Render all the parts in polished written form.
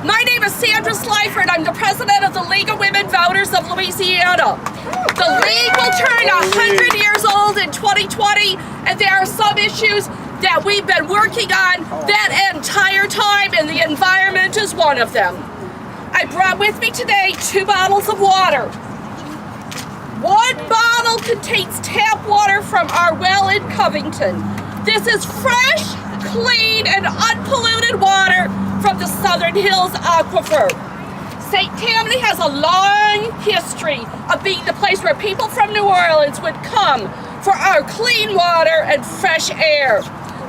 My name is Sandra Slifer, and I'm the president of the League of Women Voters of Louisiana. The League will turn 100 years old in 2020, and there are some issues that we've been working on that entire time, and the environment is one of them. I brought with me today 2 bottles of water. 1 bottle contains tap water from our well in Covington. This is fresh, clean, and unpolluted water from the Southern Hills Aquifer. St. Tammany has a long history of being the place where people from New Orleans would come for our clean water and fresh air.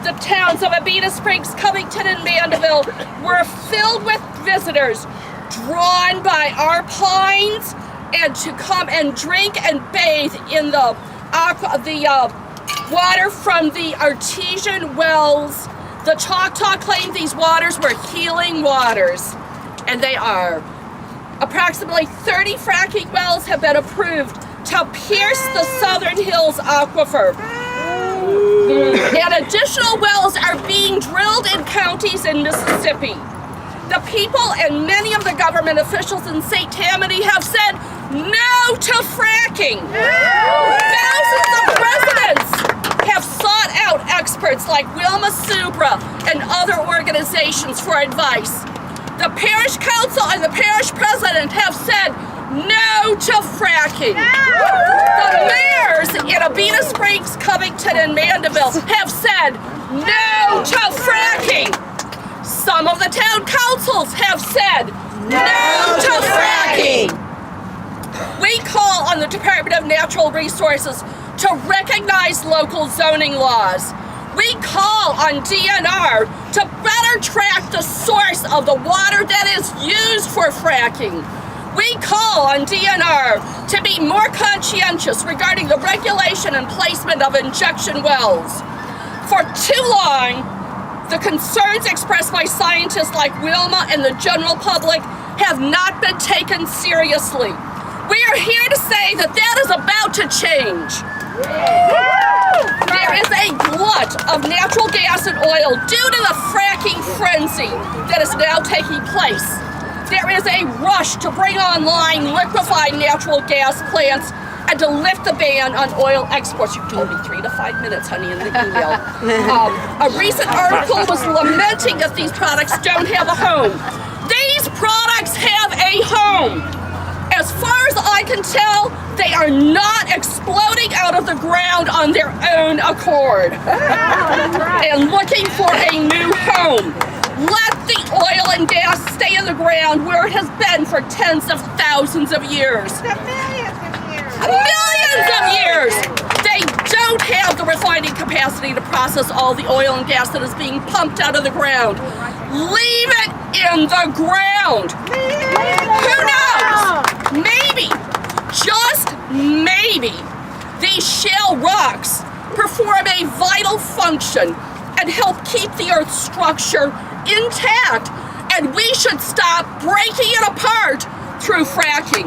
The towns of Abita Springs, Covington, and Mandeville were filled with visitors drawn by our pines and to come and drink and bathe in the water from the artesian wells. The Choctaw claimed these waters were healing waters, and they are. Approximately 30 fracking wells have been approved to pierce the Southern Hills Aquifer. And additional wells are being drilled in counties in Mississippi. The people and many of the government officials in St. Tammany have said no to fracking. Thousands of residents have sought out experts like Wilma Subra and other organizations for advice. The parish council and the parish president have said no to fracking. The mayors in Abita Springs, Covington, and Mandeville have said no to fracking. Some of the town councils have said no to fracking. We call on the Department of Natural Resources to recognize local zoning laws. We call on DNR to better track the source of the water that is used for fracking. We call on DNR to be more conscientious regarding the regulation and placement of injection wells. For too long, the concerns expressed by scientists like Wilma and the general public have not been taken seriously. We are here to say that that is about to change. There is a glut of natural gas and oil due to the fracking frenzy that is now taking place. There is a rush to bring online liquefied natural gas plants and to lift the ban on oil exports. You told me 3 to 5 minutes, honey, in the email. A recent article was lamenting that these products don't have a home. These products have a home. As far as I can tell, they are not exploding out of the ground on their own accord and looking for a new home. Let the oil and gas stay in the ground where it has been for tens of thousands of years. Millions of years! They don't have the refining capacity to process all the oil and gas that is being pumped out of the ground. Leave it in the ground. Who knows? Maybe, just maybe, these shale rocks perform a vital function and help keep the Earth's structure intact, and we should stop breaking it apart through fracking.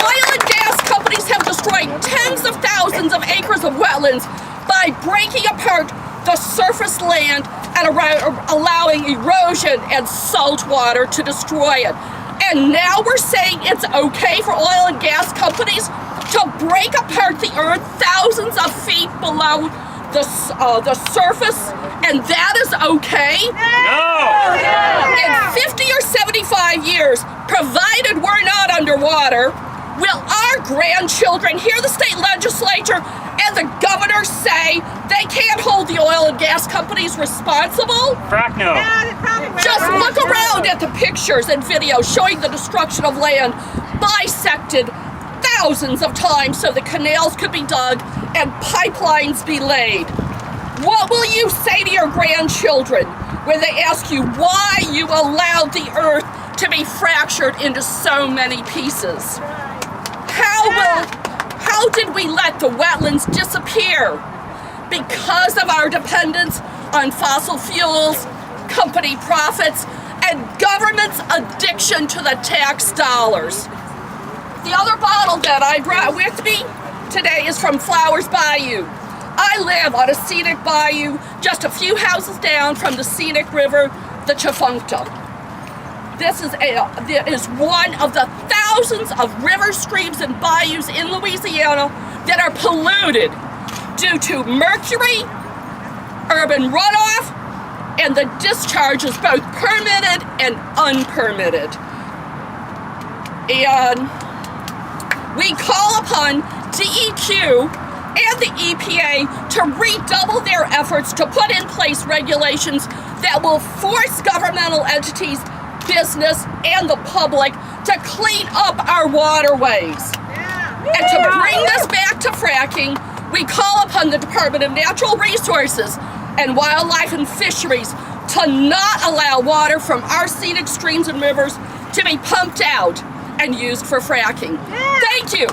Oil and gas companies have destroyed tens of thousands of acres of wetlands by breaking apart the surface land and allowing erosion and salt water to destroy it. And now we're saying it's okay for oil and gas companies to break apart the earth thousands of feet below the surface, and that is okay? No! In 50 or 75 years, provided we're not underwater, will our grandchildren hear the state legislature and the governor say they can't hold the oil and gas companies responsible? Frack no. Just look around at the pictures and videos showing the destruction of land bisected thousands of times so the canals could be dug and pipelines be laid. What will you say to your grandchildren when they ask you why you allowed the earth to be fractured into so many pieces? How did we let the wetlands disappear? Because of our dependence on fossil fuels, company profits, and government's addiction to the tax dollars. The other bottle that I brought with me today is from Flowers Bayou. I live on a scenic bayou just a few houses down from the scenic river the Covington. This is one of the thousands of rivers, streams, and bayous in Louisiana that are polluted due to mercury, urban runoff, and the discharge is both permitted and unpermitted. And we call upon DEQ and the EPA to redouble their efforts to put in place regulations that will force governmental entities, business, and the public to clean up our waterways. And to bring this back to fracking, we call upon the Department of Natural Resources and Wildlife and Fisheries to not allow water from our scenic streams and rivers to be pumped out and used for fracking. Thank you.